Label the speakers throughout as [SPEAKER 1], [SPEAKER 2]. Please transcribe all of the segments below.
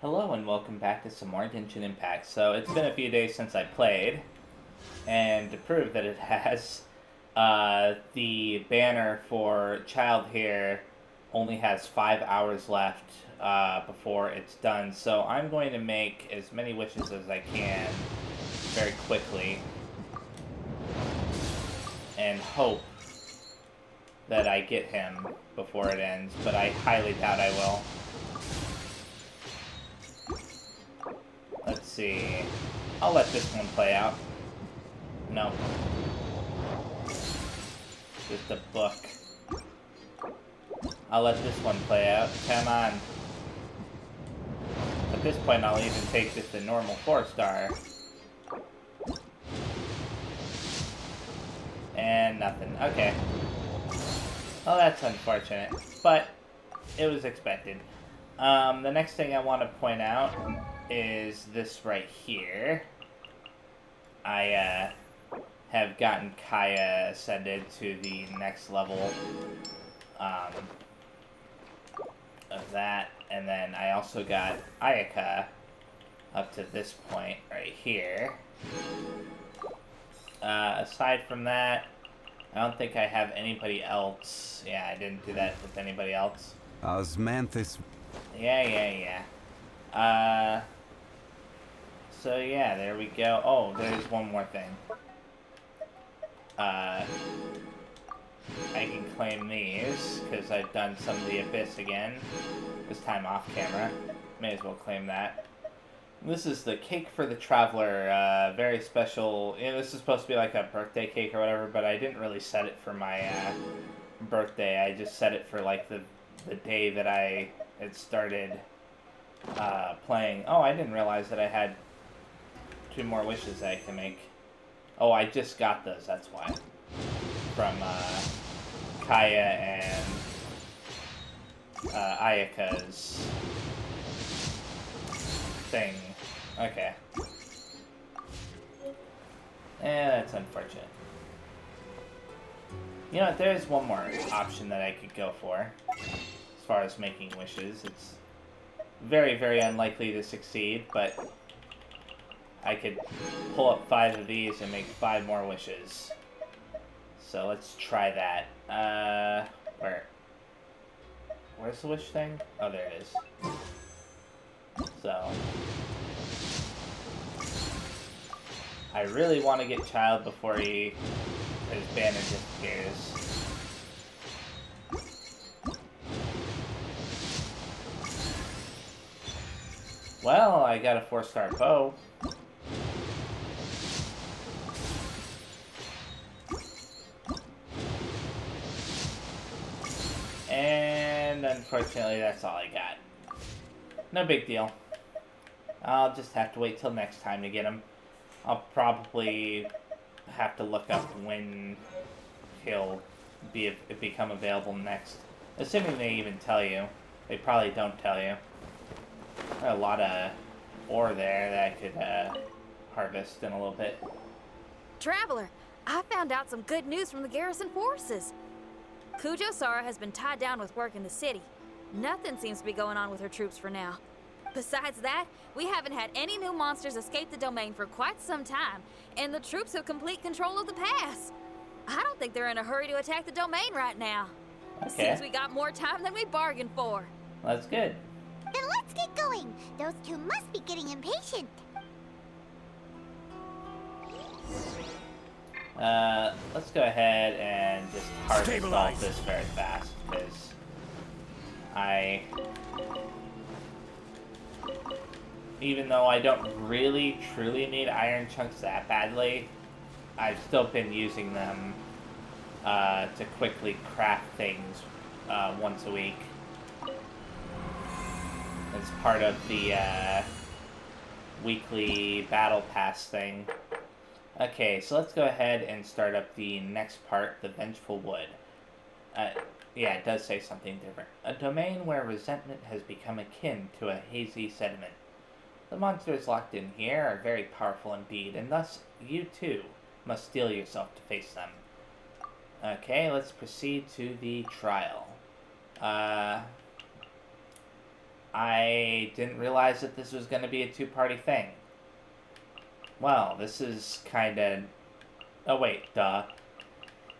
[SPEAKER 1] Hello and welcome back to some more Genshin Impact. So it's been a few days since I played, and to prove that it has, the banner for Child here only has 5 hours left before it's done. So I'm going to make as many wishes as I can very quickly and hope that I get him before it ends, but I highly doubt I will. Let's see. I'll let this one play out. No. Just a book. I'll let this one play out. Come on. At this point, I'll even take just a normal 4-star. And nothing. Okay. Well, that's unfortunate. But it was expected. The next thing I want to point out is this right here. I have gotten Kaya ascended to the next level of that, and then I also got Ayaka up to this point right here. Aside from that, I don't think I have anybody else. Yeah, I didn't do that with anybody else.
[SPEAKER 2] Osmanthus.
[SPEAKER 1] Yeah. So yeah, there we go. Oh, there's one more thing. I can claim these, because I've done some of the Abyss again. This time off camera. May as well claim that. This is the Cake for the Traveler, very special. You know, this is supposed to be like a birthday cake or whatever, but I didn't really set it for my birthday. I just set it for like the day that I had started playing. Oh, I didn't realize that I had 2 more wishes that I can make. Oh, I just got those, that's why. From Kaya and Ayaka's thing. Okay. That's unfortunate. You know what, there's one more option that I could go for. As far as making wishes. It's very, very unlikely to succeed, but I could pull up 5 of these and make 5 more wishes. So let's try that. Where's the wish thing? Oh, there it is. So I really want to get Child before his banner disappears. Well, I got a 4-star bow. And unfortunately, that's all I got. No big deal. I'll just have to wait till next time to get him. I'll probably have to look up when he'll become available next. Assuming they even tell you. They probably don't tell you. There's a lot of ore there that I could harvest in a little bit.
[SPEAKER 3] Traveler, I found out some good news from the garrison forces. Kujo-Sara has been tied down with work in the city. Nothing seems to be going on with her troops for now. Besides that, we haven't had any new monsters escape the domain for quite some time, and the troops have complete control of the pass. I don't think they're in a hurry to attack the domain right now.
[SPEAKER 1] Okay.
[SPEAKER 3] Seems we got more time than we bargained for.
[SPEAKER 1] That's good.
[SPEAKER 4] Then let's get going. Those two must be getting impatient.
[SPEAKER 1] Let's go ahead and just harvest all this very fast, because even though I don't really, truly need iron chunks that badly, I've still been using them to quickly craft things once a week. It's part of the weekly battle pass thing. Okay, so let's go ahead and start up the next part, the Vengeful Wood. Yeah, it does say something different. A domain where resentment has become akin to a hazy sediment. The monsters locked in here are very powerful indeed, and thus you too must steel yourself to face them. Okay, let's proceed to the trial. I didn't realize that this was going to be a two-party thing. Well, this is kind of... Oh, wait, duh.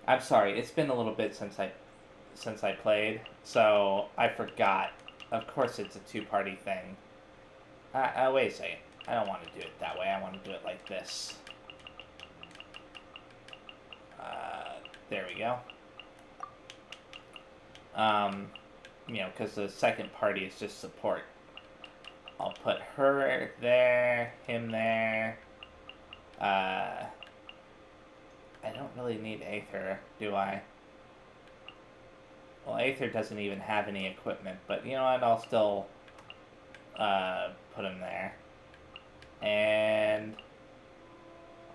[SPEAKER 1] I'm sorry, it's been a little bit since I played, so I forgot. Of course it's a two-party thing. Wait a second. I don't want to do it that way. I want to do it like this. There we go. You know, because the second party is just support. I'll put her there, him there. I don't really need Aether, do I? Well, Aether doesn't even have any equipment, but you know what? I'll still put him there. And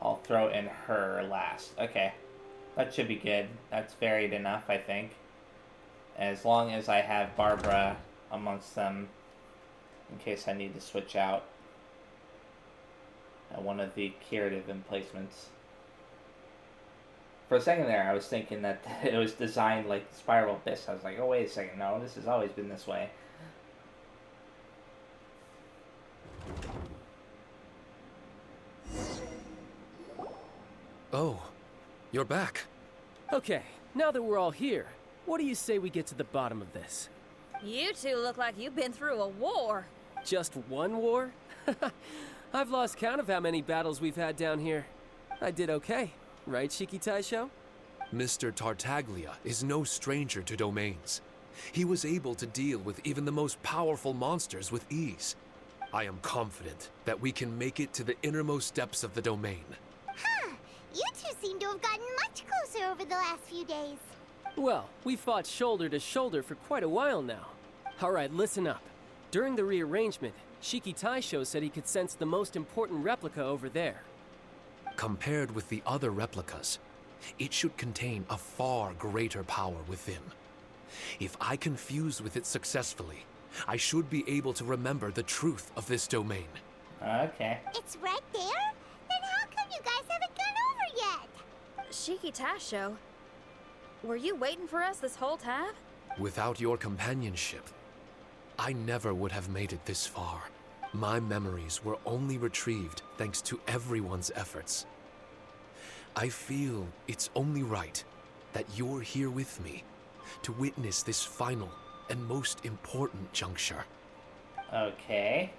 [SPEAKER 1] I'll throw in her last. Okay. That should be good. That's varied enough, I think. As long as I have Barbara amongst them, in case I need to switch out one of the curative emplacements. For a second there, I was thinking that it was designed like Spiral Abyss. I was like, oh, wait a second. No, this has always been this way.
[SPEAKER 2] Oh, you're back.
[SPEAKER 5] Okay, now that we're all here, what do you say we get to the bottom of this?
[SPEAKER 3] You two look like you've been through a war.
[SPEAKER 5] Just one war? I've lost count of how many battles we've had down here. I did okay, right, Shiki Taisho?
[SPEAKER 2] Mr. Tartaglia is no stranger to domains. He was able to deal with even the most powerful monsters with ease. I am confident that we can make it to the innermost depths of the domain.
[SPEAKER 4] Huh. You two seem to have gotten much closer over the last few days.
[SPEAKER 5] Well, we fought shoulder to shoulder for quite a while now. Alright, listen up. During the rearrangement, Shiki Taisho said he could sense the most important replica over there.
[SPEAKER 2] Compared with the other replicas, it should contain a far greater power within. If I can fuse with it successfully, I should be able to remember the truth of this domain.
[SPEAKER 1] Okay.
[SPEAKER 4] It's right there? Then how come you guys haven't gone over yet?
[SPEAKER 3] Shiki Taisho, were you waiting for us this whole time?
[SPEAKER 2] Without your companionship, I never would have made it this far. My memories were only retrieved thanks to everyone's efforts. I feel it's only right that you're here with me to witness this final and most important juncture.
[SPEAKER 1] Okay.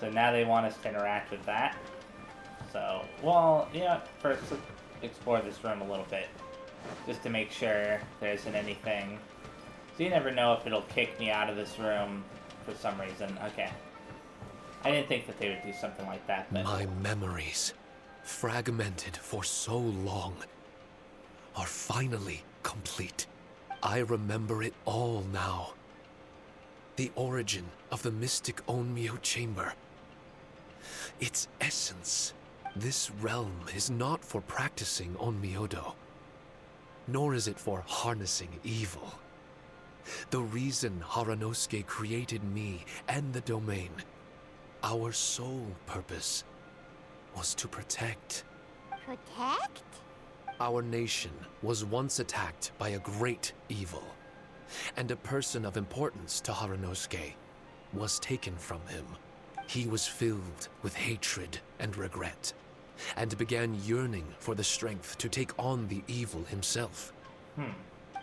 [SPEAKER 1] So now they want us to interact with that. So, well, yeah, first let's explore this room a little bit. Just to make sure there isn't anything. So you never know if it'll kick me out of this room for some reason. Okay. I didn't think that they would do something like that, but...
[SPEAKER 2] My memories, fragmented for so long, are finally complete. I remember it all now. The origin of the mystic Onmyo chamber. Its essence. This realm is not for practicing Onmyodo, nor is it for harnessing evil. The reason Haranosuke created me and the domain, our sole purpose, was to protect.
[SPEAKER 4] Protect?
[SPEAKER 2] Our nation was once attacked by a great evil, and a person of importance to Haranosuke was taken from him. He was filled with hatred and regret, and began yearning for the strength to take on the evil himself.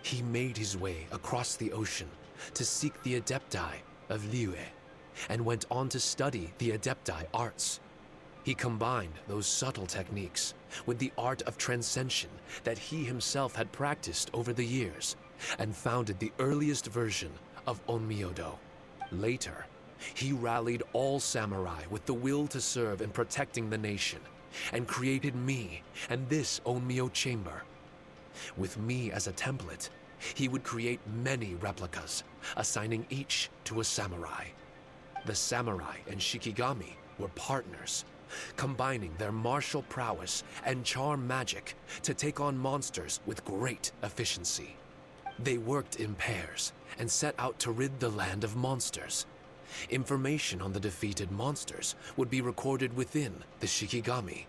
[SPEAKER 2] He made his way across the ocean to seek the Adepti of Liyue, and went on to study the Adepti arts. He combined those subtle techniques with the art of transcension that he himself had practiced over the years, and founded the earliest version of Onmyodo. Later, he rallied all samurai with the will to serve in protecting the nation, and created me and this Onmyo chamber. With me as a template, he would create many replicas, assigning each to a samurai. The samurai and Shikigami were partners, combining their martial prowess and charm magic to take on monsters with great efficiency. They worked in pairs and set out to rid the land of monsters. Information on the defeated monsters would be recorded within the Shikigami.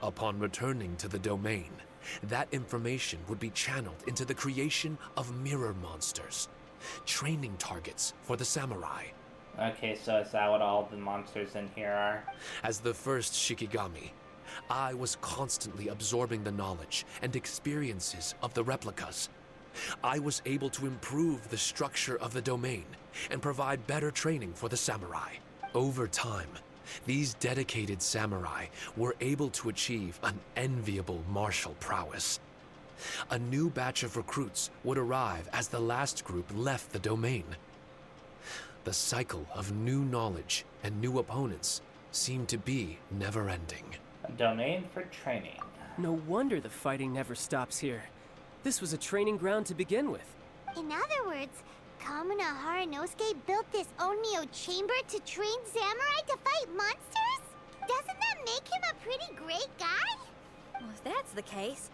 [SPEAKER 2] Upon returning to the domain, that information would be channeled into the creation of mirror monsters. training targets for the samurai.
[SPEAKER 1] Okay, so is that what all the monsters in here are?
[SPEAKER 2] As the first Shikigami, I was constantly absorbing the knowledge and experiences of the replicas. I was able to improve the structure of the domain and provide better training for the samurai. Over time, these dedicated samurai were able to achieve an enviable martial prowess. A new batch of recruits would arrive as the last group left the domain. The cycle of new knowledge and new opponents seemed to be never-ending.
[SPEAKER 1] A domain for training.
[SPEAKER 5] No wonder the fighting never stops here. This was a training ground to begin with.
[SPEAKER 4] In other words, Kamuna Haranosuke built this Onmyo chamber to train samurai to fight monsters? Doesn't that make him a pretty great guy?
[SPEAKER 3] Well, if that's the case,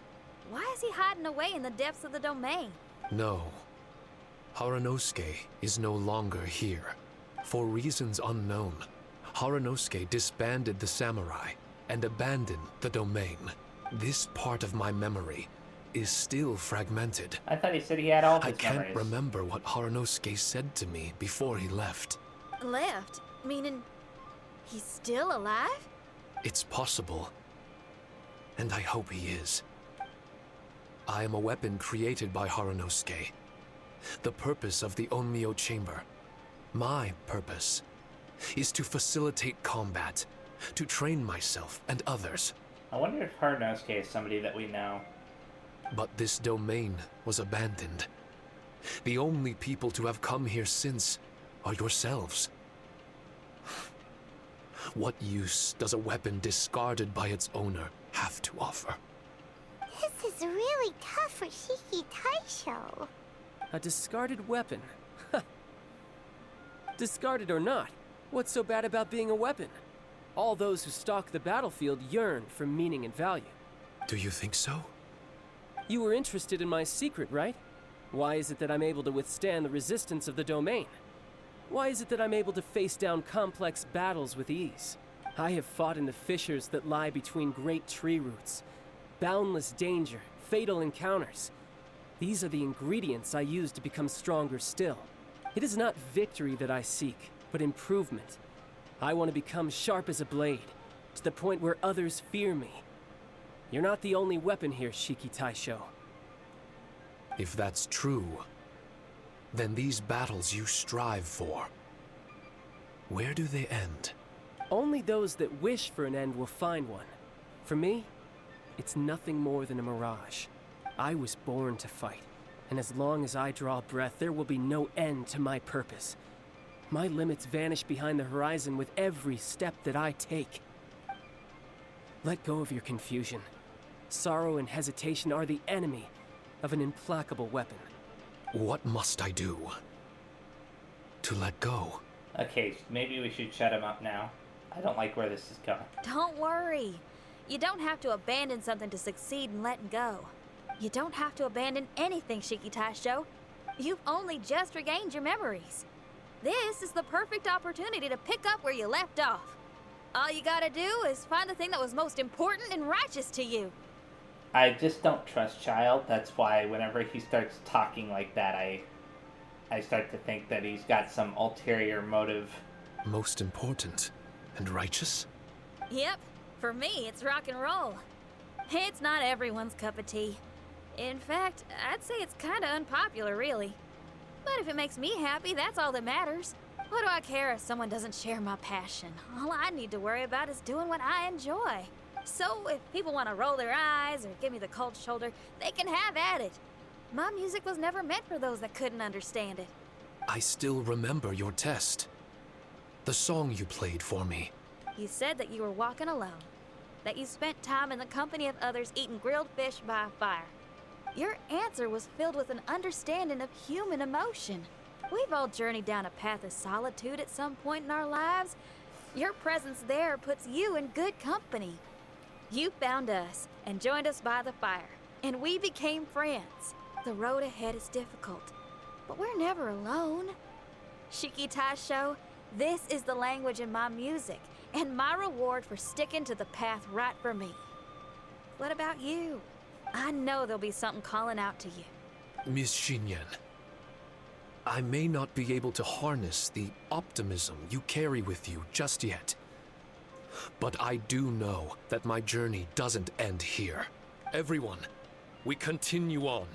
[SPEAKER 3] why is he hiding away in the depths of the domain?
[SPEAKER 2] No. Haranosuke is no longer here. For reasons unknown, Haranosuke disbanded the samurai and abandoned the domain. This part of my memory is still fragmented.
[SPEAKER 1] I thought he said he had all his
[SPEAKER 2] I can't
[SPEAKER 1] memories.
[SPEAKER 2] remember what Haranosuke said to me before he left.
[SPEAKER 3] Left? Meaning he's still alive?
[SPEAKER 2] It's possible. And I hope he is. I am a weapon created by Haranosuke. The purpose of the Onmyo chamber, my purpose, is to facilitate combat, to train myself and others.
[SPEAKER 1] I wonder if Haranosuke is somebody that we know.
[SPEAKER 2] But this domain was abandoned. The only people to have come here since are yourselves. What use does a weapon discarded by its owner have to offer?
[SPEAKER 4] This is really tough for Shiki Taisho.
[SPEAKER 5] A discarded weapon. Discarded or not, what's so bad about being a weapon? All those who stalk the battlefield yearn for meaning and value.
[SPEAKER 2] Do you think so?
[SPEAKER 5] You were interested in my secret, right? Why is it that I'm able to withstand the resistance of the domain? Why is it that I'm able to face down complex battles with ease? I have fought in the fissures that lie between great tree roots. Boundless danger, fatal encounters. These are the ingredients I use to become stronger still. It is not victory that I seek, but improvement. I want to become sharp as a blade, to the point where others fear me. You're not the only weapon here, Shiki Taisho.
[SPEAKER 2] If that's true, then these battles you strive for, where do they end?
[SPEAKER 5] Only those that wish for an end will find one. For me, it's nothing more than a mirage. I was born to fight, and as long as I draw breath, there will be no end to my purpose. My limits vanish behind the horizon with every step that I take. Let go of your confusion. Sorrow and hesitation are the enemy of an implacable weapon.
[SPEAKER 2] What must I do to let go?
[SPEAKER 1] Okay, maybe we should shut him up now. I don't like where this is going.
[SPEAKER 3] Don't worry. You don't have to abandon something to succeed in letting go. You don't have to abandon anything, Shiki Taisho. You've only just regained your memories. This is the perfect opportunity to pick up where you left off. All you gotta do is find the thing that was most important and righteous to you.
[SPEAKER 1] I just don't trust Child. That's why whenever he starts talking like that, I start to think that he's got some ulterior motive.
[SPEAKER 2] Most important and righteous?
[SPEAKER 3] Yep, for me, it's rock and roll. It's not everyone's cup of tea. In fact, I'd say it's kinda unpopular, really. But if it makes me happy, that's all that matters. What do I care if someone doesn't share my passion? All I need to worry about is doing what I enjoy. So if people want to roll their eyes or give me the cold shoulder, they can have at it. My music was never meant for those that couldn't understand it.
[SPEAKER 2] I still remember your test. The song you played for me.
[SPEAKER 3] You said that you were walking alone, that you spent time in the company of others eating grilled fish by a fire. Your answer was filled with an understanding of human emotion. We've all journeyed down a path of solitude at some point in our lives. Your presence there puts you in good company. You found us and joined us by the fire, and we became friends. The road ahead is difficult, but we're never alone. Shiki Taisho, this is the language in my music, and my reward for sticking to the path right for me. What about you? I know there'll be something calling out to you.
[SPEAKER 2] Miss Shinyan, I may not be able to harness the optimism you carry with you just yet. But I do know that my journey doesn't end here. Everyone, we continue on.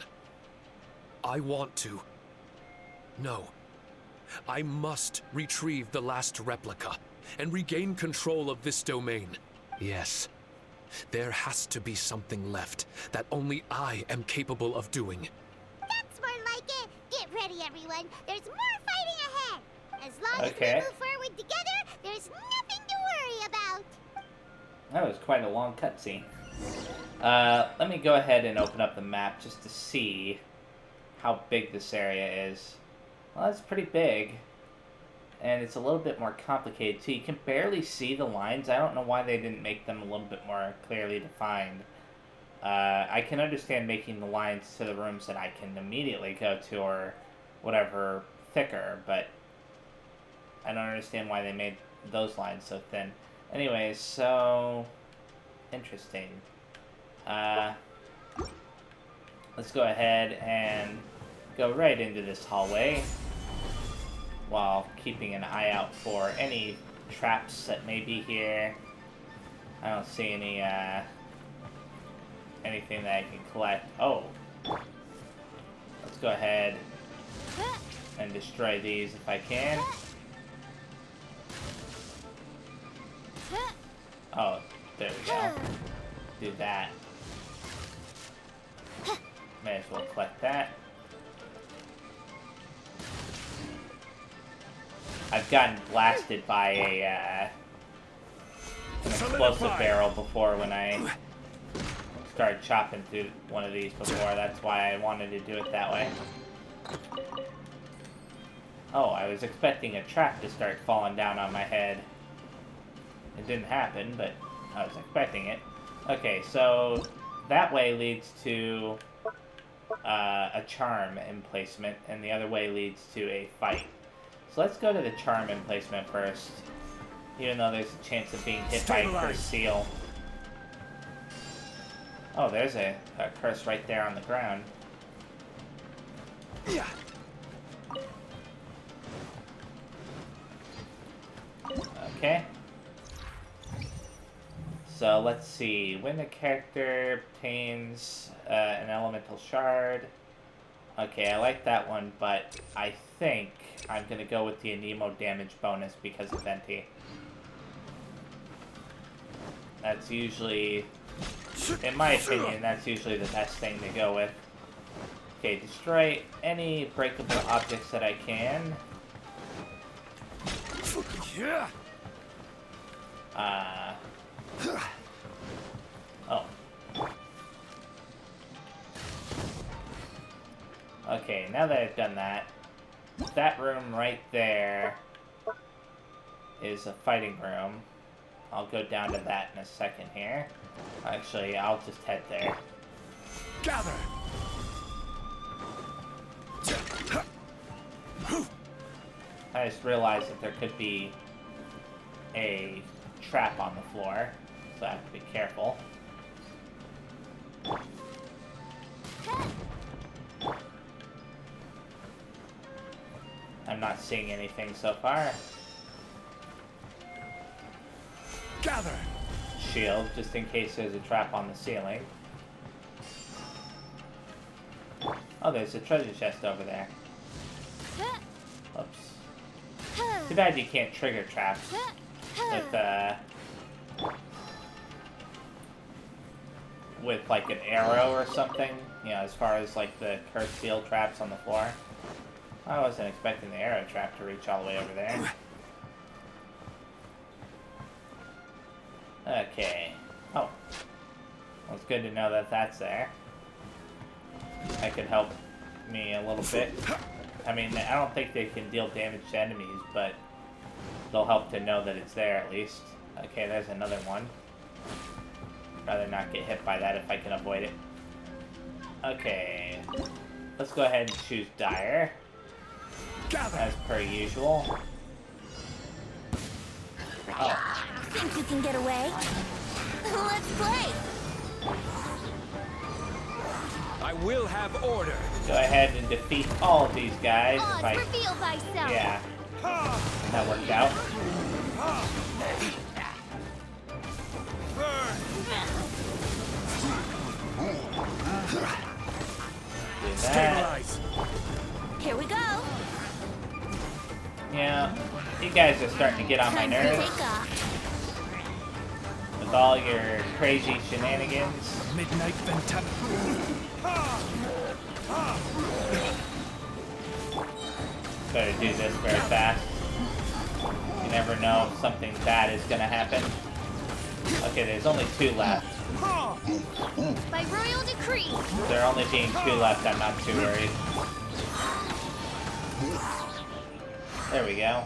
[SPEAKER 2] I want to. No. I must retrieve the last replica and regain control of this domain. Yes. There has to be something left that only I am capable of doing.
[SPEAKER 4] That's more like it. Get ready, everyone. There's more fighting ahead. As long as we
[SPEAKER 1] Okay.
[SPEAKER 4] move forward together, there's nothing to worry about.
[SPEAKER 1] That was quite a long cutscene. Let me go ahead and open up the map just to see how big this area is. Well, it's pretty big. And it's a little bit more complicated, too. You can barely see the lines. I don't know why they didn't make them a little bit more clearly defined. I can understand making the lines to the rooms that I can immediately go to or whatever thicker, but I don't understand why they made those lines so thin. Anyways, so interesting. Let's go ahead and go right into this hallway while keeping an eye out for any traps that may be here. I don't see any anything that I can collect. Oh, let's go ahead and destroy these if I can. Oh, there we go. Do that. May as well collect that. I've gotten blasted by an explosive barrel before when I started chopping through one of these before. That's why I wanted to do it that way. Oh, I was expecting a trap to start falling down on my head. It didn't happen, but I was expecting it. Okay, so that way leads to a charm emplacement, and the other way leads to a fight. So let's go to the charm emplacement first, even though there's a chance of being hit by a cursed seal. Oh, there's a curse right there on the ground. Okay. So let's see. When the character obtains an elemental shard. Okay, I like that one, but I think I'm going to go with the Anemo damage bonus because of Venti. That's usually, in my opinion, that's usually the best thing to go with. Okay, destroy any breakable objects that I can. Oh. Okay, now that I've done that, that room right there is a fighting room. I'll go down to that in a second here. Actually, I'll just head there.
[SPEAKER 2] Gather!
[SPEAKER 1] I just realized that there could be a trap on the floor, so I have to be careful. I'm not seeing anything so far.
[SPEAKER 2] Gather!
[SPEAKER 1] Shield, just in case there's a trap on the ceiling. Oh, there's a treasure chest over there. Oops. Too bad you can't trigger traps with like an arrow or something. You know, as far as like the cursed steel traps on the floor. I wasn't expecting the arrow trap to reach all the way over there. Okay. Oh. Well, it's good to know that that's there. That could help me a little bit. I mean, I don't think they can deal damage to enemies, but they'll help to know that it's there at least. Okay, there's another one. Rather not get hit by that if I can avoid it. Okay. Let's go ahead and choose Dire. As per usual. Oh.
[SPEAKER 4] Think you can get away? Let's play!
[SPEAKER 6] I will have order.
[SPEAKER 1] Go ahead and defeat all of these guys.
[SPEAKER 4] Odds reveal thyself.
[SPEAKER 1] Yeah. That worked out. Do that.
[SPEAKER 6] Stabilize.
[SPEAKER 4] Here we go.
[SPEAKER 1] Yeah. You guys are starting to get on my
[SPEAKER 4] Time to
[SPEAKER 1] nerves
[SPEAKER 4] take off.
[SPEAKER 1] with all your crazy shenanigans.
[SPEAKER 6] Midnight Ventana.
[SPEAKER 1] Better do this very fast. You never know if something bad is gonna happen. Okay, there's only 2 left.
[SPEAKER 4] By royal decree.
[SPEAKER 1] There only being 2 left, I'm not too worried. There we go.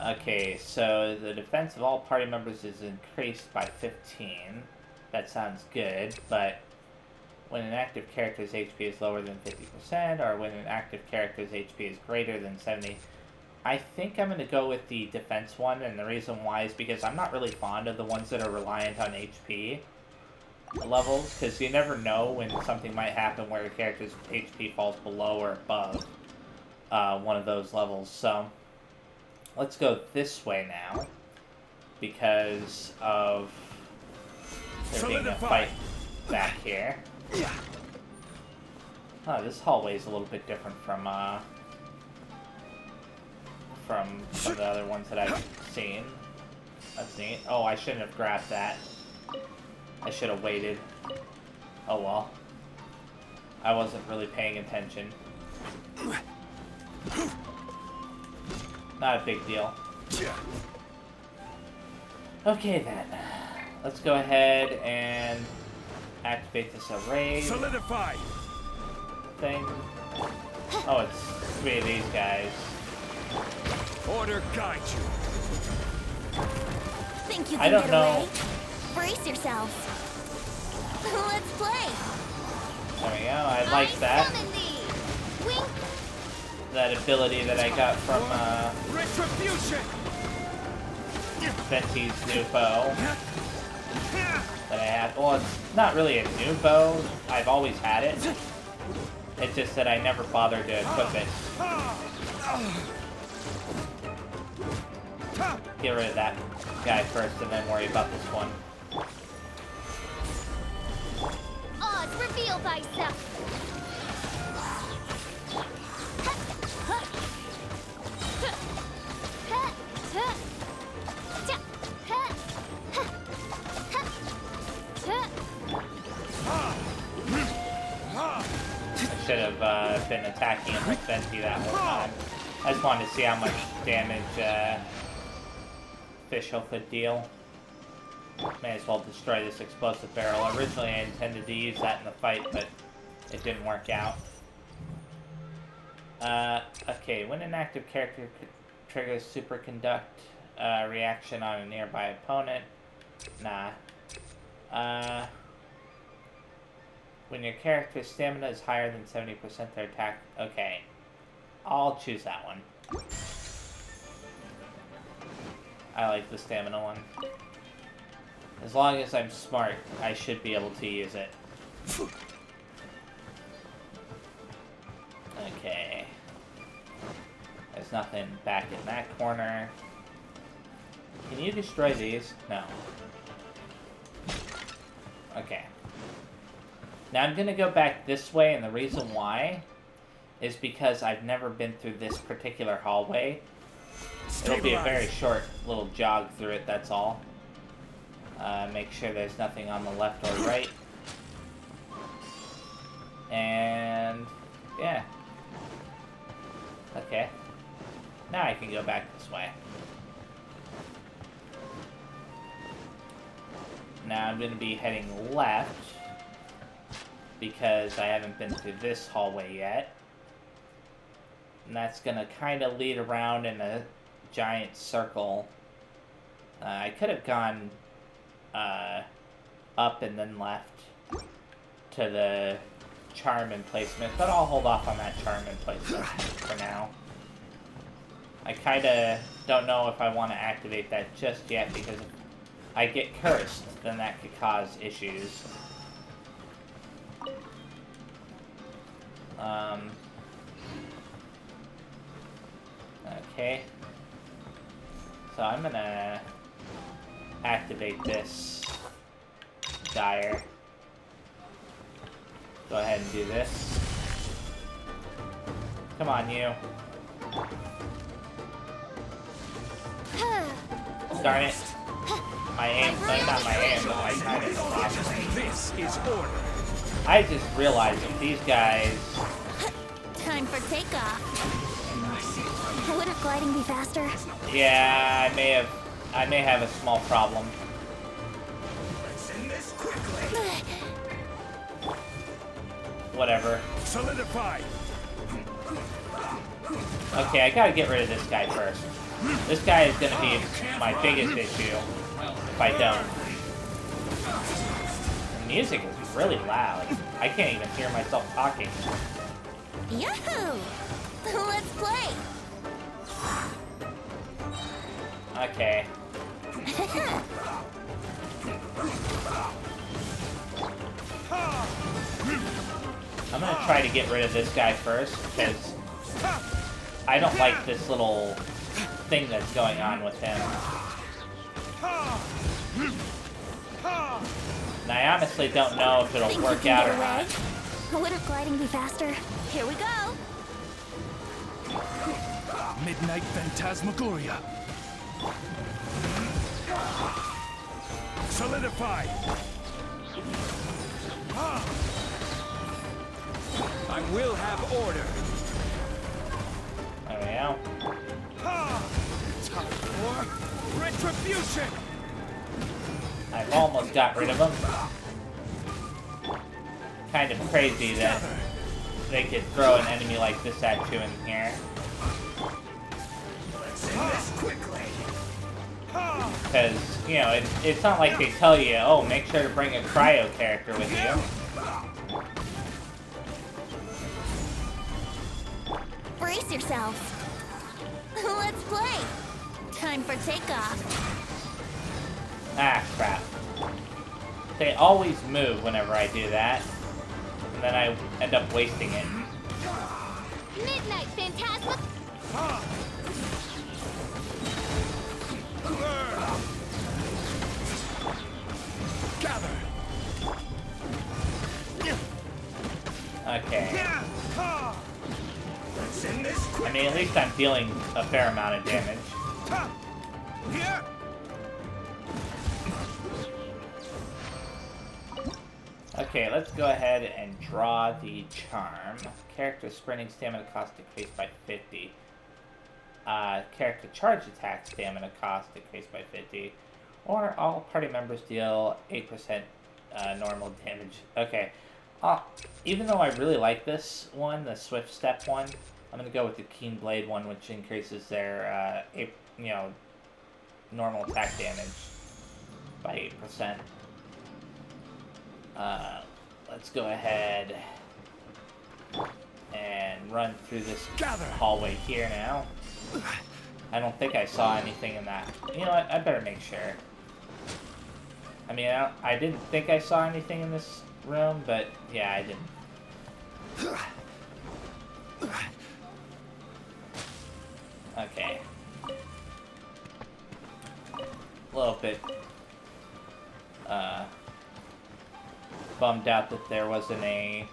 [SPEAKER 1] Okay, so the defense of all party members is increased by 15. That sounds good, but when an active character's HP is lower than 50%, or when an active character's HP is greater than 70, I think I'm going to go with the defense one, and the reason why is because I'm not really fond of the ones that are reliant on HP levels, because you never know when something might happen where a character's HP falls below or above one of those levels. So let's go this way now, because of there being a fight back here. Oh, this hallway is a little bit different from some of the other ones that I've seen. Oh, I shouldn't have grabbed that. I should have waited. Oh well. I wasn't really paying attention. Not a big deal. Okay then. Let's go ahead and activate this array
[SPEAKER 6] Solidify.
[SPEAKER 1] thing. Oh, it's 3 of these guys.
[SPEAKER 6] Order guide you.
[SPEAKER 4] Think you
[SPEAKER 1] I
[SPEAKER 4] can
[SPEAKER 1] don't
[SPEAKER 4] get
[SPEAKER 1] know.
[SPEAKER 4] away? Brace yourselves. Let's play.
[SPEAKER 1] There we go. I like that.
[SPEAKER 4] Summon thee. Wink.
[SPEAKER 1] That ability that I got from
[SPEAKER 6] Retribution.
[SPEAKER 1] Venti's new bow that I had. Well, it's not really a new bow. I've always had it. It's just that I never bothered to equip it. Get rid of that guy first and then worry about this one.
[SPEAKER 4] Odds reveal thyself.
[SPEAKER 1] I should have been attacking him with Venti that whole time. I just wanted to see how much damage Fishel could deal. May as well destroy this explosive barrel. Originally I intended to use that in the fight, but it didn't work out. Okay, when an active character triggers superconduct reaction on a nearby opponent. Nah. When your character's stamina is higher than 70% their attack. Okay. I'll choose that one. I like the stamina one. As long as I'm smart, I should be able to use it. Okay. There's nothing back in that corner. Can you destroy these? No. Okay. Now I'm gonna go back this way, and the reason why is because I've never been through this particular hallway. It'll be a very short little jog through it, that's all. Make sure there's nothing on the left or right. And yeah. Okay. Now I can go back this way. Now I'm gonna be heading left because I haven't been through this hallway yet. And that's gonna kind of lead around in a giant circle. I could have gone up and then left to the charm emplacement, but I'll hold off on that charm emplacement for now. I kind of don't know if I want to activate that just yet because I get cursed, then that could cause issues. Okay. So I'm gonna activate this dire. Go ahead and do this. Come on, you. Darn it. My aim, not my aim, but my timing is off.
[SPEAKER 6] This is order.
[SPEAKER 1] I just realized that these guys...
[SPEAKER 4] Time for takeoff. Wouldn't gliding be faster?
[SPEAKER 1] Yeah, I may have a small problem. Whatever.
[SPEAKER 6] Solidify.
[SPEAKER 1] Okay, I gotta get rid of this guy first. This guy is gonna be my biggest issue if I don't. The music is really loud. I can't even hear myself talking.
[SPEAKER 4] Yahoo! Let's play!
[SPEAKER 1] Okay. I'm gonna try to get rid of this guy first, because I don't like this little thing that's going on with him. And I honestly don't know if it'll work out or not.
[SPEAKER 4] Wouldn't gliding be faster? Here we go!
[SPEAKER 6] Midnight Phantasmagoria. Solidify. I will have order.
[SPEAKER 1] There we go.
[SPEAKER 6] Time for retribution.
[SPEAKER 1] I've almost got rid of him. Kind of crazy that they could throw an enemy like this at you in here. Because, you know, it's not like they tell you, oh, make sure to bring a cryo character with you.
[SPEAKER 4] Brace yourselves! Let's play! Time for takeoff!
[SPEAKER 1] Ah, crap. They always move whenever I do that. And then I end up wasting it.
[SPEAKER 4] Midnight Phantasma!
[SPEAKER 6] Gather.
[SPEAKER 1] Okay. I mean, at least I'm dealing a fair amount of damage. Okay, let's go ahead and draw the charm. Character sprinting stamina cost decreased by 50. Character charge attack stamina cost decreased by 50. Or all party members deal 8% normal damage. Okay. Even though I really like this one, the Swift Step one, I'm going to go with the Keen Blade one, which increases their, normal attack damage by 8%. Let's go ahead and run through this hallway here now. I don't think I saw anything in that. You know what? I better make sure. I mean, I didn't think I saw anything in this room, but yeah, I didn't. Okay. A little bit bummed out that there wasn't any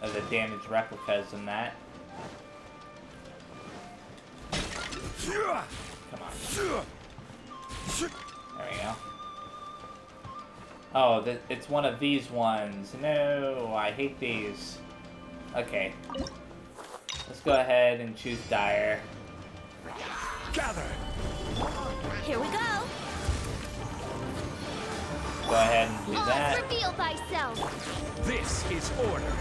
[SPEAKER 1] of the damaged replicas in that. Come on. There we go. Oh, it's one of these ones. No, I hate these. Okay. Let's go ahead and choose Dire.
[SPEAKER 6] Gather.
[SPEAKER 4] Here we go!
[SPEAKER 1] Go ahead and do that.
[SPEAKER 4] Reveal thyself!
[SPEAKER 6] This is order.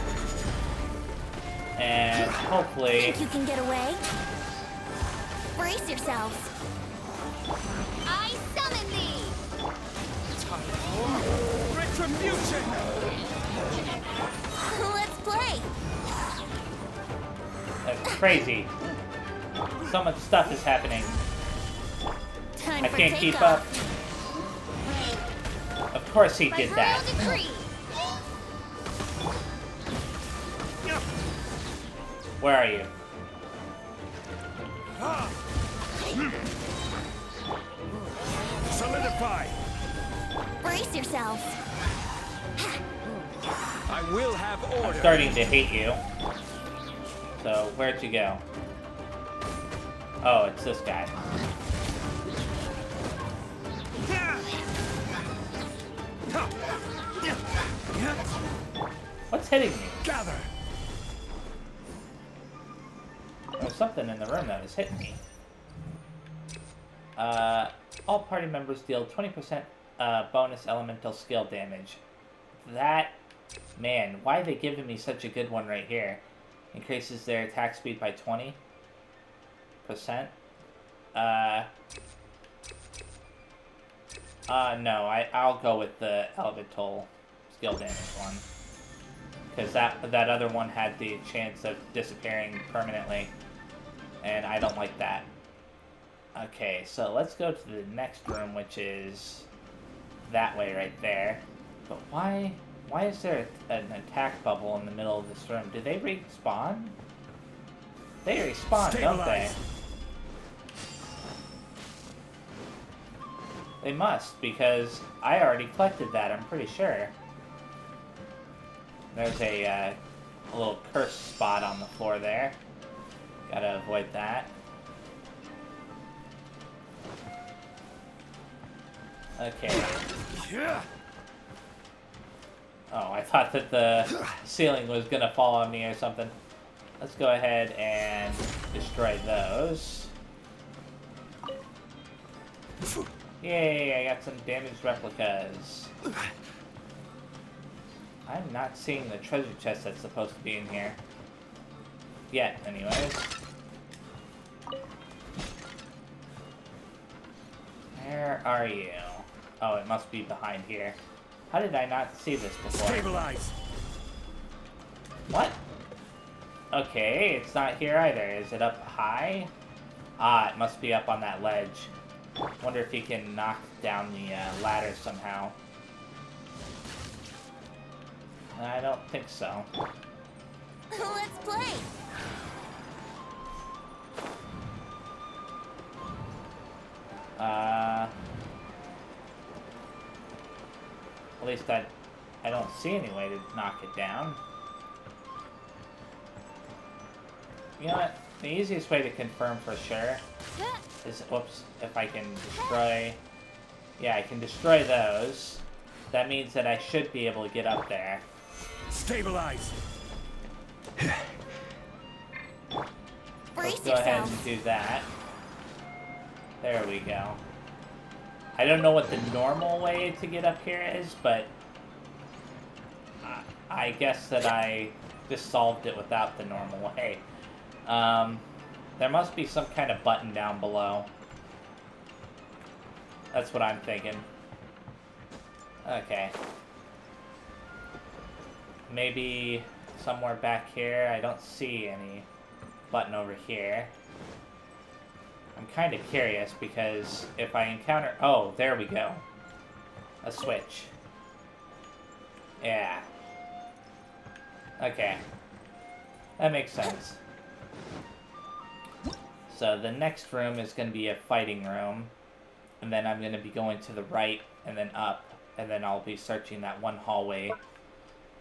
[SPEAKER 1] And hopefully...
[SPEAKER 4] Think you can get away? Brace yourselves! I summon thee!
[SPEAKER 6] Time for retribution.
[SPEAKER 4] Let's play!
[SPEAKER 1] That's crazy. So much stuff is happening.
[SPEAKER 4] Time
[SPEAKER 1] I
[SPEAKER 4] for
[SPEAKER 1] can't keep
[SPEAKER 4] takeoff.
[SPEAKER 1] up. course he
[SPEAKER 3] By
[SPEAKER 1] did
[SPEAKER 3] royal
[SPEAKER 1] that.
[SPEAKER 3] decree.
[SPEAKER 1] Where are you?
[SPEAKER 6] Solidify!
[SPEAKER 4] Brace yourselves.
[SPEAKER 6] I will have
[SPEAKER 1] I'm
[SPEAKER 6] order.
[SPEAKER 1] starting to hate you. So, where'd you go? Oh, it's this guy. What's hitting me?
[SPEAKER 6] Gather!
[SPEAKER 1] There's something in the room that is hitting me. All party members deal 20% bonus elemental skill damage. That... Man, why are they giving me such a good one right here? Increases their attack speed by 20%. No, I'll go with the elemental skill damage one. Because that other one had the chance of disappearing permanently. And I don't like that. Okay, so let's go to the next room, which is that way right there. But why is there an attack bubble in the middle of this room? Do they respawn? They respawn, don't they? They must, because I already collected that, I'm pretty sure. There's a little curse spot on the floor there. Gotta avoid that. Okay. Oh, I thought that the ceiling was gonna fall on me or something. Let's go ahead and destroy those. Yay, I got some damaged replicas. I'm not seeing the treasure chest that's supposed to be in here. Yet, anyways. Where are you? Oh, it must be behind here. How did I not see this before?
[SPEAKER 6] Stabilize!
[SPEAKER 1] What? Okay, it's not here either. Is it up high? Ah, it must be up on that ledge. Wonder if he can knock down the ladder somehow. I don't think so.
[SPEAKER 4] Let's play.
[SPEAKER 1] At least I don't see any way to knock it down. You know what? The easiest way to confirm for sure is, whoops, if I can destroy... Yeah, I can destroy those. That means that I should be able to get up there.
[SPEAKER 6] Stabilize!
[SPEAKER 1] Let's go ahead and do that. There we go. I don't know what the normal way to get up here is, but I guess that I just solved it without the normal way. There must be some kind of button down below. That's what I'm thinking. Okay. Maybe somewhere back here. I don't see any button over here. I'm kind of curious because if I encounter... Oh, there we go. A switch. Yeah. Okay. That makes sense. So the next room is going to be a fighting room. And then I'm going to be going to the right and then up. And then I'll be searching that one hallway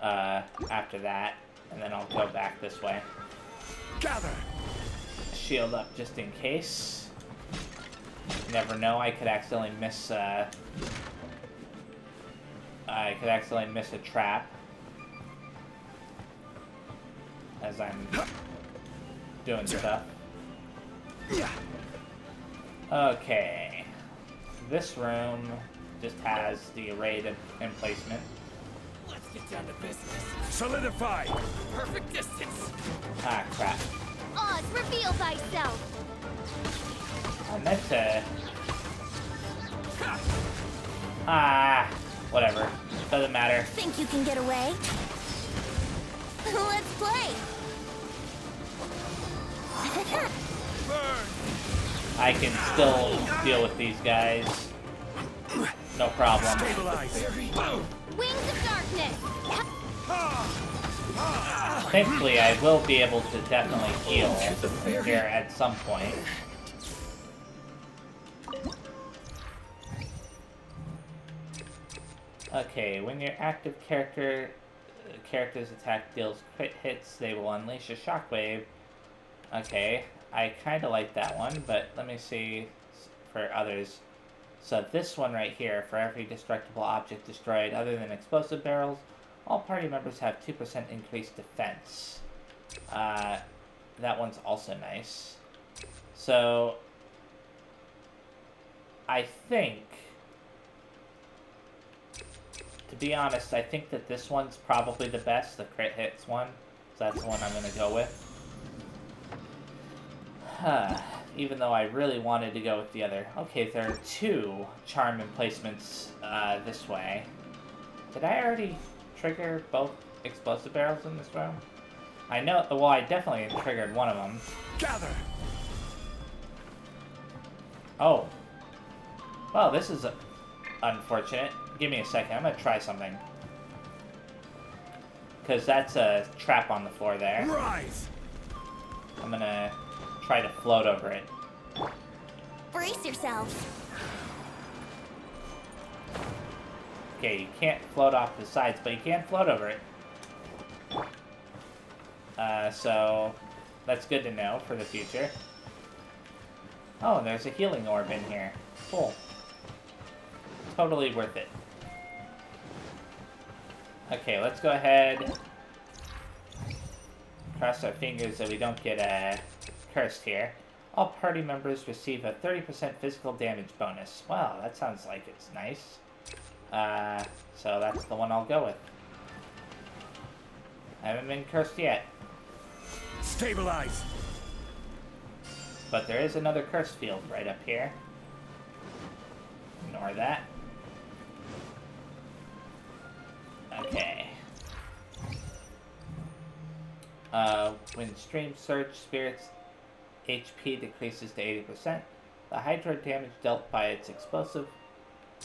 [SPEAKER 1] after that. And then I'll go back this way.
[SPEAKER 6] Gather!
[SPEAKER 1] Shield up just in case. You never know, I could accidentally miss a trap as I'm doing stuff. Okay. This room just has the array emplacement.
[SPEAKER 5] Let's get down to business.
[SPEAKER 6] Solidify!
[SPEAKER 5] Perfect distance.
[SPEAKER 1] Ah, crap.
[SPEAKER 4] Oz, reveal thyself.
[SPEAKER 1] I meant to... Ah, whatever. Doesn't matter.
[SPEAKER 4] Think you can get away? Let's play.
[SPEAKER 6] Burn!
[SPEAKER 1] I can still deal with these guys. No problem.
[SPEAKER 6] Stabilize. Boom.
[SPEAKER 4] Wings of darkness.
[SPEAKER 1] Thankfully, I will be able to definitely heal here at some point. Okay, when your active character's attack deals crit hits, they will unleash a shockwave. Okay, I kind of like that one, but let me see for others. So this one right here, for every destructible object destroyed other than explosive barrels, all party members have 2% increased defense. That one's also nice. So, I think, to be honest, I think that this one's probably the best, the crit hits one. So that's the one I'm going to go with. Even though I really wanted to go with the other. Okay, there are 2 charm emplacements this way. Did I already trigger both explosive barrels in this room? I know, well, I definitely triggered one of them.
[SPEAKER 6] Gather.
[SPEAKER 1] Oh. Well, this is unfortunate. Give me a second, I'm gonna try something. Because that's a trap on the floor there.
[SPEAKER 6] Rise.
[SPEAKER 1] I'm gonna try to float over it.
[SPEAKER 4] Brace yourselves.
[SPEAKER 1] Okay, you can't float off the sides, but you can float over it. So that's good to know for the future. Oh, there's a healing orb in here. Cool. Totally worth it. Okay, let's go ahead. Cross our fingers that we don't get cursed here. All party members receive a 30% physical damage bonus. Wow, that sounds like it's nice. So that's the one I'll go with. I haven't been cursed yet.
[SPEAKER 6] Stabilize.
[SPEAKER 1] But there is another curse field right up here. Ignore that. Okay. When stream surge, spirits HP decreases to 80%. The hydro damage dealt by its explosion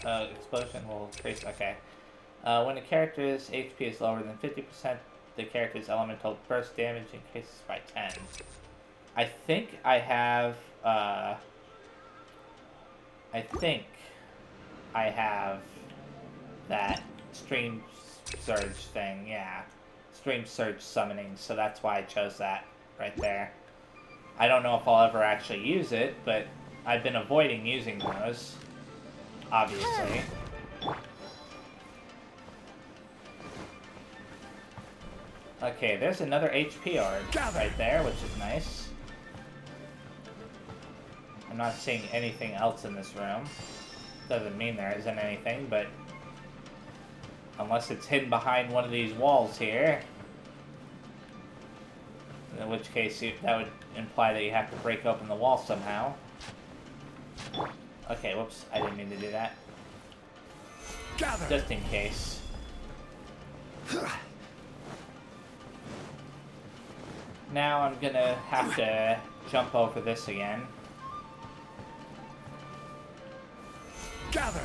[SPEAKER 1] will increase. Okay. When a character's HP is lower than 50%, the character's elemental burst damage increases by 10. I think I have, that stream surge thing, yeah. Stream surge summoning, so that's why I chose that right there. I don't know if I'll ever actually use it, but I've been avoiding using those, obviously. Okay, there's another HP orb right there, which is nice. I'm not seeing anything else in this room. Doesn't mean there isn't anything, but unless it's hidden behind one of these walls here. In which case, that would imply that you have to break open the wall somehow. Okay, whoops, I didn't mean to do that.
[SPEAKER 6] Gather.
[SPEAKER 1] Just in case. Now I'm gonna have to jump over this again.
[SPEAKER 6] Gather.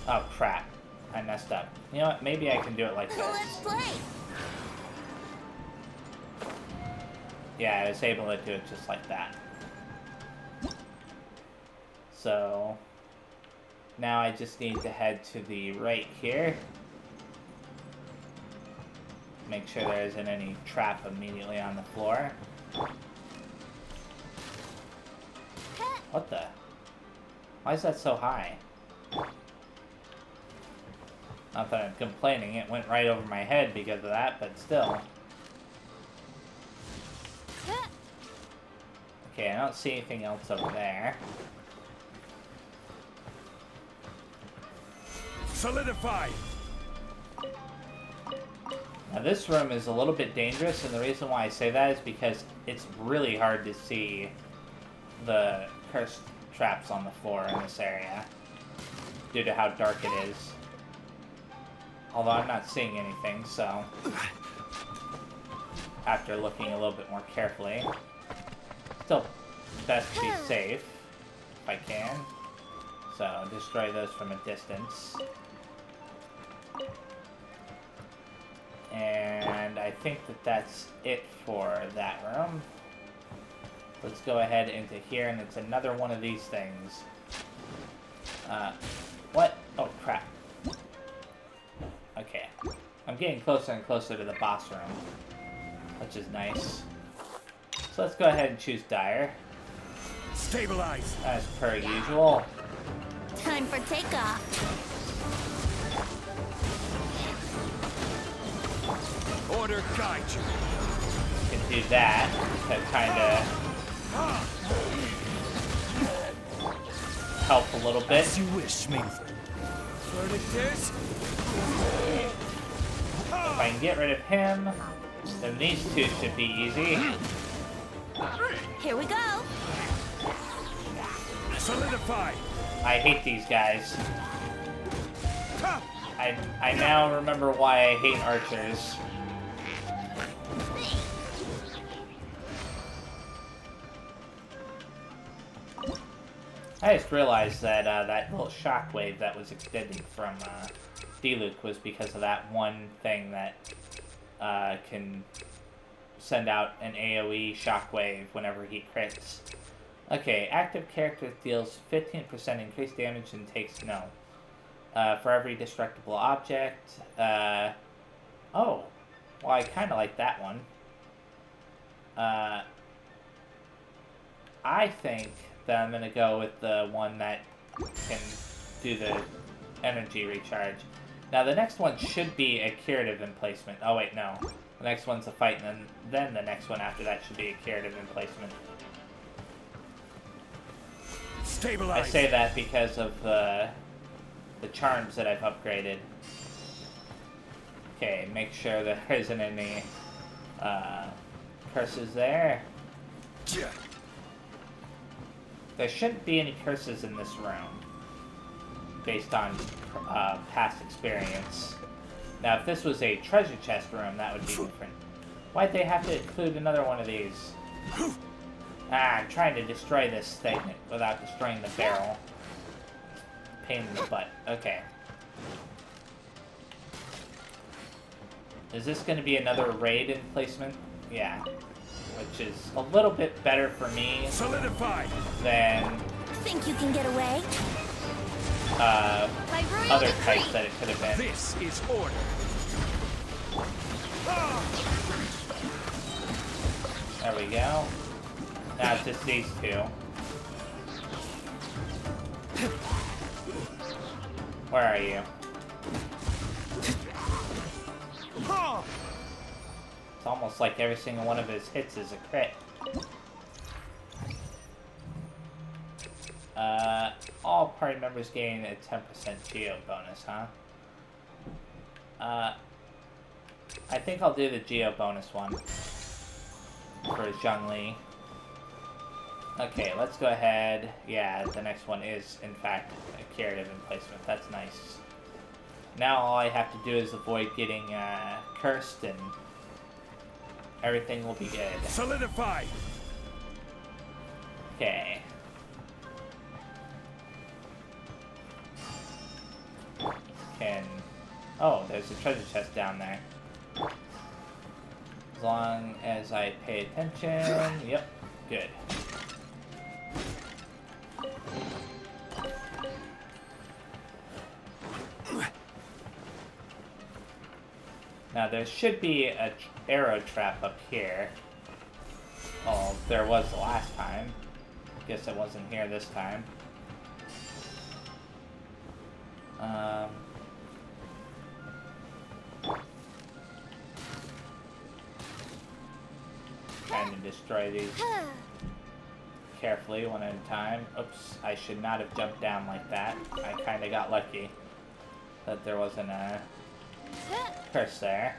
[SPEAKER 1] Oh crap, I messed up. You know what, maybe I can do it like
[SPEAKER 4] Let's
[SPEAKER 1] this.
[SPEAKER 4] play.
[SPEAKER 1] Yeah, I was able to do it just like that. So now I just need to head to the right here. Make sure there isn't any trap immediately on the floor. What the? Why is that so high? Not that I'm complaining, it went right over my head because of that, but still. Okay, I don't see anything else over there.
[SPEAKER 6] Solidify.
[SPEAKER 1] Now this room is a little bit dangerous, and the reason why I say that is because it's really hard to see the cursed traps on the floor in this area due to how dark it is. Although I'm not seeing anything, so after looking a little bit more carefully, still best to be safe if I can. So, destroy those from a distance. And I think that that's it for that room. Let's go ahead into here, and it's another one of these things. What? Oh, crap. Okay. I'm getting closer and closer to the boss room, which is nice. So let's go ahead and choose Dire,
[SPEAKER 6] Stabilize.
[SPEAKER 1] as per usual.
[SPEAKER 4] Time for takeoff.
[SPEAKER 6] Order guide you.
[SPEAKER 1] Can do that to kind of help a little bit.
[SPEAKER 6] As you wish, meaningful. Learn it this.
[SPEAKER 1] If I can get rid of him, then these two should be easy.
[SPEAKER 4] Here we go.
[SPEAKER 6] Solidify.
[SPEAKER 1] I hate these guys. I now remember why I hate archers. I just realized that that little shockwave that was extended from Diluc was because of that one thing that can send out an AoE shockwave whenever he crits. Okay, active character deals 15% increased damage and takes no. For every destructible object. Oh, well, I kind of like that one. I think that I'm going to go with the one that can do the energy recharge. Now, the next one should be a curative emplacement. Oh, wait, no. The next one's a fight, and then the next one after that should be a curative emplacement.
[SPEAKER 6] Stabilize.
[SPEAKER 1] I say that because of the charms that I've upgraded. Okay, make sure there isn't any curses there.
[SPEAKER 6] Yeah.
[SPEAKER 1] There shouldn't be any curses in this room, based on past experience. Now, if this was a treasure chest room, that would be different. Why'd they have to include another one of these? I'm trying to destroy this thing without destroying the barrel. Pain in the butt. Okay. Is this going to be another raid emplacement? Yeah. Which is a little bit better for me
[SPEAKER 6] Solidify.
[SPEAKER 1] than
[SPEAKER 4] Think you can get away?
[SPEAKER 3] By royal
[SPEAKER 1] other
[SPEAKER 3] decree.
[SPEAKER 1] types that it could have been.
[SPEAKER 6] This is order.
[SPEAKER 1] There we go. Now it's just these two. Where are you? It's almost like every single one of his hits is a crit. All party members gain a 10% geo bonus, huh? I think I'll do the geo bonus one for Zhongli. Okay, let's go ahead. Yeah, the next one is, in fact, a curative emplacement. That's nice. Now all I have to do is avoid getting cursed, and everything will be good.
[SPEAKER 6] Solidify.
[SPEAKER 1] Okay. Oh, there's a treasure chest down there. As long as I pay attention. Yep, good. Now there should be an arrow trap up here. Oh, there was the last time. Guess it wasn't here this time. Trying to destroy these carefully one at a time. Oops, I should not have jumped down like that. I kind of got lucky that there wasn't a curse there.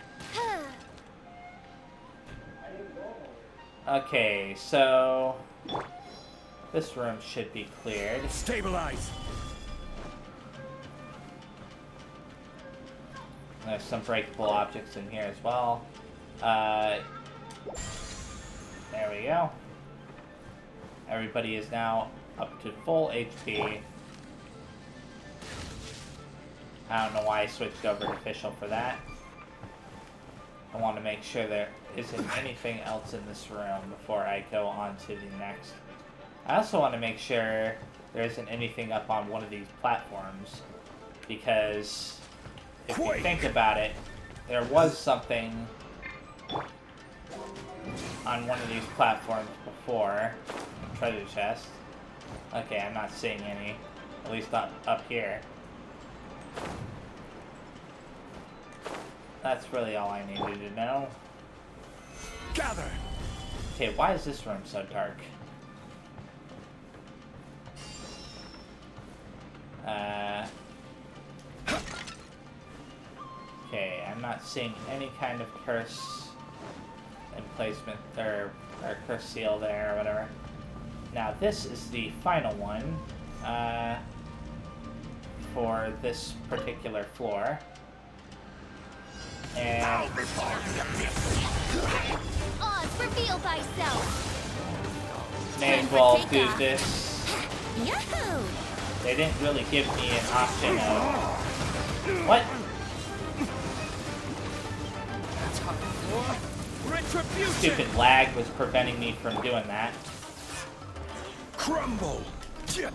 [SPEAKER 1] Okay, so this room should be cleared.
[SPEAKER 6] Stabilize.
[SPEAKER 1] There's some breakable objects in here as well. There we go. Everybody is now up to full HP. I don't know why I switched over to official for that. I want to make sure there isn't anything else in this room before I go on to the next. I also want to make sure there isn't anything up on one of these platforms, because if you think about it, there was something on one of these platforms before. Treasure chest. Okay, I'm not seeing any. At least not up here. That's really all I needed to know.
[SPEAKER 6] Gather.
[SPEAKER 1] Okay, why is this room so dark? Okay, I'm not seeing any kind of curse emplacement or curse seal there or whatever. Now this is the final one for this particular floor. And
[SPEAKER 4] Oz, reveal thyself.
[SPEAKER 1] may as well do this.
[SPEAKER 4] Yahoo!
[SPEAKER 1] They didn't really give me an option of... What?
[SPEAKER 6] Retribution.
[SPEAKER 1] Stupid lag was preventing me from doing that.
[SPEAKER 6] Crumble.
[SPEAKER 1] There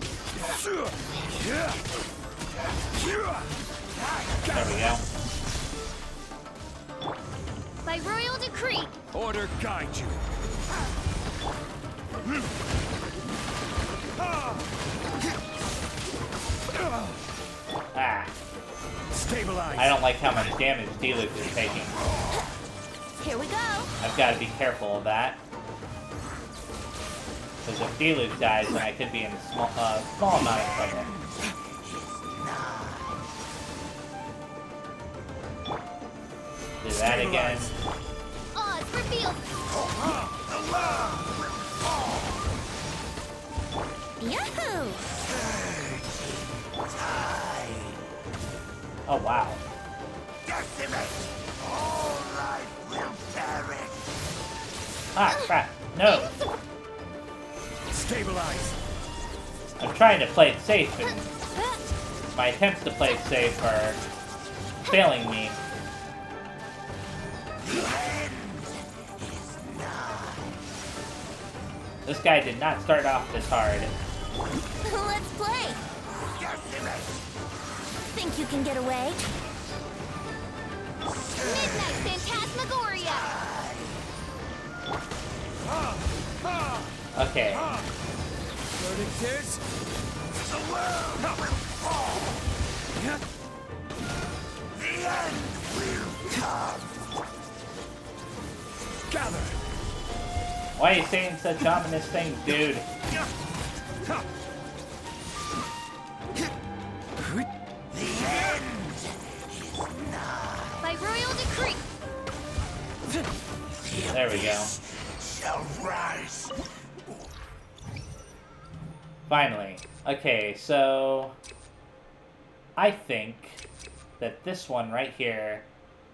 [SPEAKER 1] we go.
[SPEAKER 4] By royal decree.
[SPEAKER 6] Order guide you.
[SPEAKER 1] Ah.
[SPEAKER 6] Stabilize.
[SPEAKER 1] I don't like how much damage D-Luke is taking.
[SPEAKER 4] Here we go.
[SPEAKER 1] I've got to be careful of that. Because if D-Luke dies, then I could be in a small amount of trouble. Do that again.
[SPEAKER 4] Oz, reveal. Yahoo!
[SPEAKER 1] Oh, wow. Ah, crap. No.
[SPEAKER 6] Stabilize.
[SPEAKER 1] I'm trying to play it safe, and my attempts to play it safe are failing me. This guy did not start off this hard.
[SPEAKER 4] Let's play. Think you can get away? Midnight Phantasmagoria.
[SPEAKER 1] Okay.
[SPEAKER 6] Burning tears. The end will come. Gather.
[SPEAKER 1] Why are you saying such ominous things, dude?
[SPEAKER 4] By royal decree.
[SPEAKER 1] There we go.
[SPEAKER 6] Shall rise.
[SPEAKER 1] Finally. Okay, so... I think that this one right here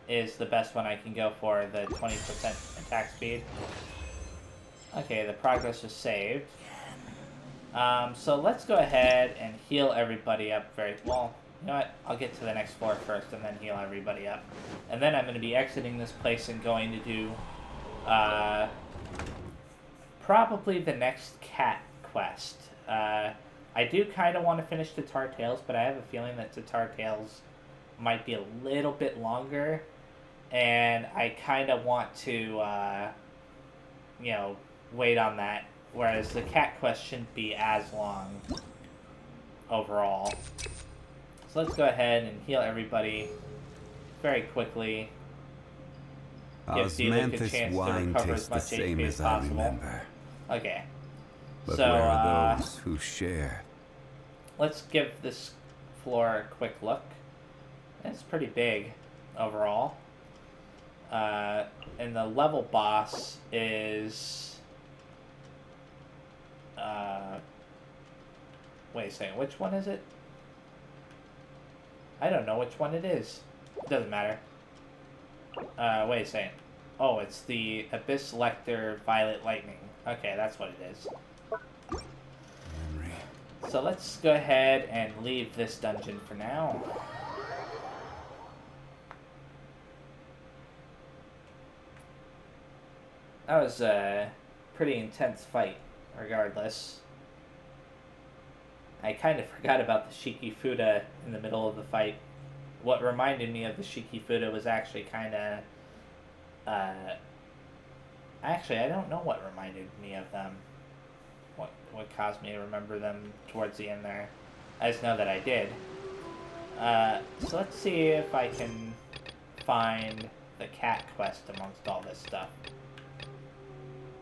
[SPEAKER 1] is the best one I can go for, the 20% attack speed. Okay, the progress was saved. So let's go ahead and heal everybody up very... Well, you know what? I'll get to the next floor first and then heal everybody up. And then I'm going to be exiting this place and going to do... probably the next cat quest. I do kind of want to finish Tatar Tales, but I have a feeling that Tatar Tales might be a little bit longer. And I kind of want to, you know, wait on that. Whereas the cat quest shouldn't be as long overall. So let's go ahead and heal everybody very quickly. Give D-Luke a chance to recover as much HP as possible. Okay.
[SPEAKER 7] But
[SPEAKER 1] so,
[SPEAKER 7] where are those who share?
[SPEAKER 1] Let's give this floor a quick look. It's pretty big overall. And the level boss is... wait a second, which one is it? I don't know which one it is. It doesn't matter. Wait a second. Oh, it's the Abyss Lecter Violet Lightning. Okay, that's what it is. So let's go ahead and leave this dungeon for now. That was a pretty intense fight, regardless. I kind of forgot about the Shikifuda in the middle of the fight. What reminded me of the Shikifuda was actually kind of... actually, I don't know what reminded me of them. What caused me to remember them towards the end there. I just know that I did. So let's see if I can find the cat quest amongst all this stuff.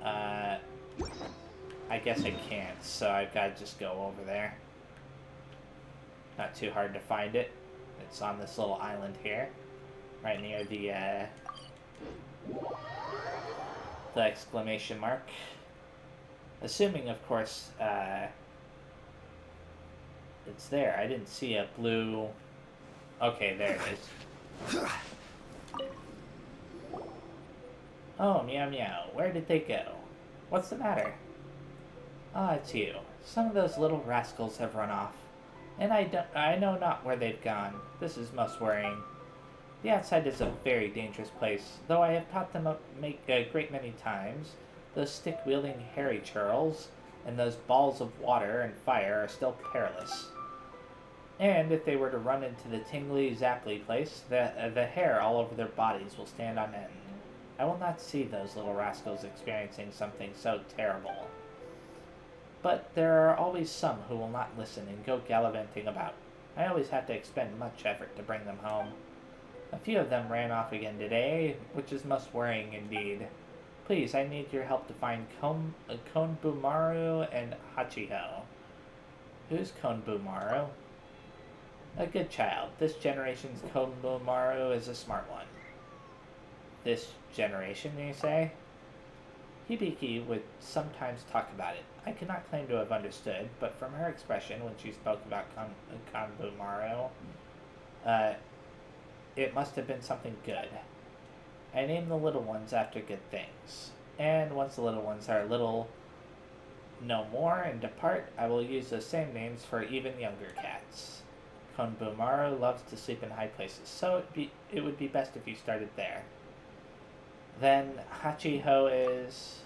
[SPEAKER 1] I guess I can't, so I've got to just go over there. Not too hard to find it. It's on this little island here, right near the exclamation mark. Assuming, of course, it's there. I didn't see a blue... Okay, there it is. Oh, meow meow. Where did they go? What's the matter? Ah, it's you. Some of those little rascals have run off. And I know not where they've gone. This is most worrying. The outside is a very dangerous place, though I have taught them a great many times. Those stick-wielding hairy churls and those balls of water and fire are still perilous. And if they were to run into the tingly, zapply place, the hair all over their bodies will stand on end. I will not see those little rascals experiencing something so terrible. But there are always some who will not listen and go gallivanting about. I always have to expend much effort to bring them home. A few of them ran off again today, which is most worrying indeed. Please, I need your help to find Konbumaru and Hachiho. Who's Konbumaru? A good child. This generation's Konbumaru is a smart one. This generation, you say? Hibiki would sometimes talk about it. I cannot claim to have understood, but from her expression when she spoke about Konbumaru, it must have been something good. I name the little ones after good things. And once the little ones are little no more and depart, I will use those same names for even younger cats. Konbumaru loves to sleep in high places, so it would be best if you started there. Then Hachiho is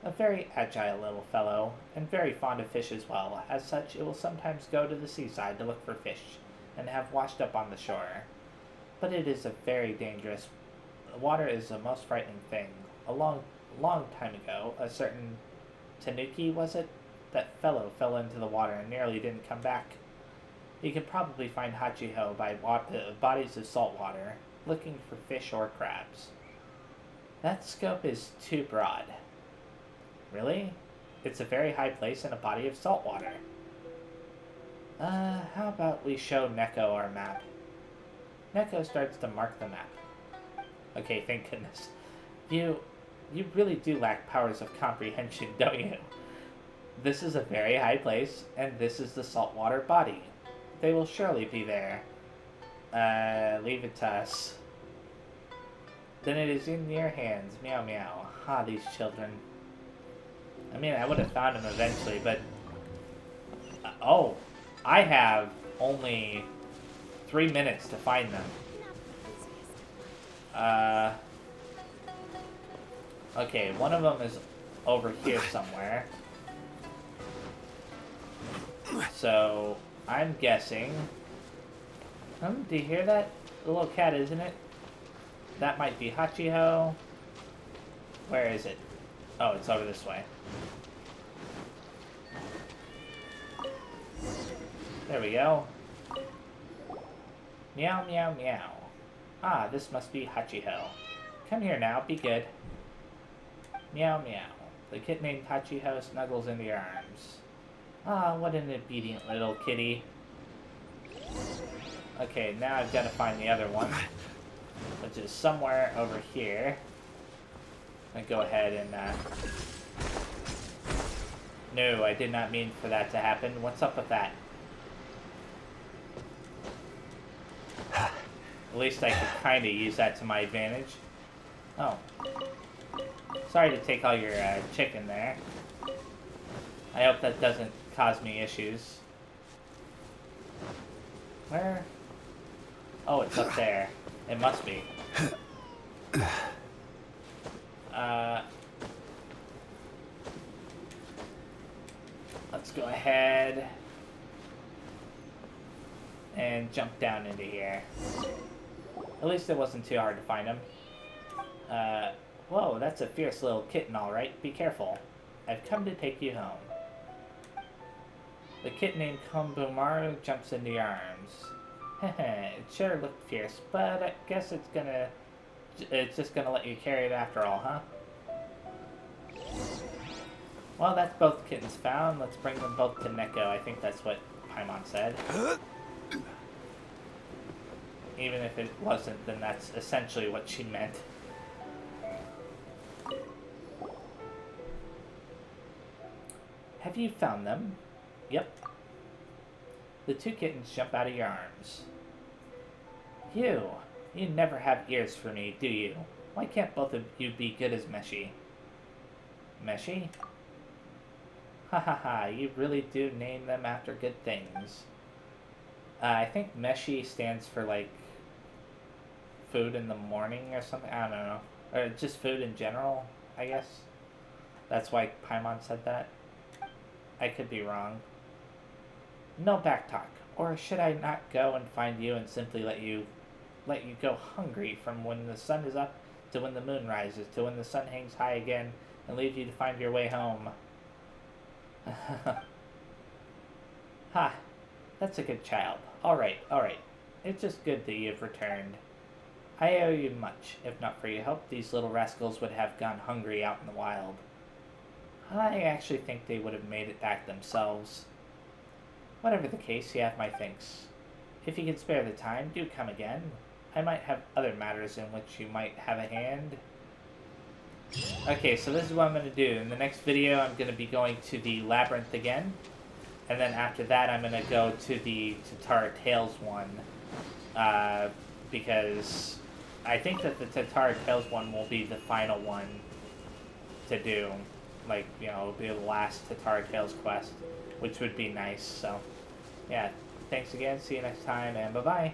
[SPEAKER 1] a very agile little fellow, and very fond of fish as well. As such, it will sometimes go to the seaside to look for fish, and have washed up on the shore. But it is a very dangerous... Water is the most frightening thing. A long time ago, a certain Tanuki, was it? That fellow fell into the water and nearly didn't come back. You can probably find Hachiho by bodies of salt water, looking for fish or crabs. That scope is too broad. Really? It's a very high place in a body of salt water. How about we show Neko our map? Neko starts to mark the map. Okay, thank goodness. You really do lack powers of comprehension, don't you? This is a very high place, and this is the saltwater body. They will surely be there. Leave it to us. Then it is in your hands. Meow meow. Ah, these children. I mean, I would have found them eventually, but... oh, I have only 3 minutes to find them. Okay, one of them is over here somewhere. So, I'm guessing... do you hear that? The little cat, isn't it? That might be Hachiho. Where is it? Oh, it's over this way. There we go. Meow, meow, meow. Ah, this must be Hachiho. Come here now, be good. Meow, meow. The kit named Hachiho snuggles into your arms. Ah, what an obedient little kitty. Okay, now I've got to find the other one, which is somewhere over here. I go ahead and, no, I did not mean for that to happen. What's up with that? At least I could kind of use that to my advantage. Oh. Sorry to take all your, chicken there. I hope that doesn't cause me issues. Where? Oh, it's up there. It must be. At least it wasn't too hard to find him. Whoa, that's a fierce little kitten, alright. Be careful. I've come to take you home. The kitten named Kombumaru jumps into your arms. Heh, it sure looked fierce, but I guess it's just gonna let you carry it after all, huh? Well, that's both kittens found. Let's bring them both to Neko. I think that's what Paimon said. Even if it wasn't, then that's essentially what she meant. Have you found them? Yep. The two kittens jump out of your arms. You never have ears for me, do you? Why can't both of you be good as Meshi? Meshi? Ha ha ha, you really do name them after good things. I think Meshi stands for, like, food in the morning or something. I don't know. Or just food in general, I guess. That's why Paimon said that. I could be wrong. No backtalk. Or should I not go and find you and simply let you go hungry from when the sun is up to when the moon rises to when the sun hangs high again and leave you to find your way home? Ha! That's a good child. Alright. It's just good that you've returned. I owe you much. If not for your help, these little rascals would have gone hungry out in the wild. I actually think they would have made it back themselves. Whatever the case, you have my thanks. If you can spare the time, do come again. I might have other matters in which you might have a hand. Okay, so this is what I'm going to do. In the next video, I'm going to be going to the Labyrinth again. And then after that, I'm going to go to the Tatara Tales one. Because I think that the Tatara Tales one will be the final one to do. Like, you know, it'll be the last Tatara Tales quest, which would be nice. So, yeah, thanks again. See you next time, and bye-bye.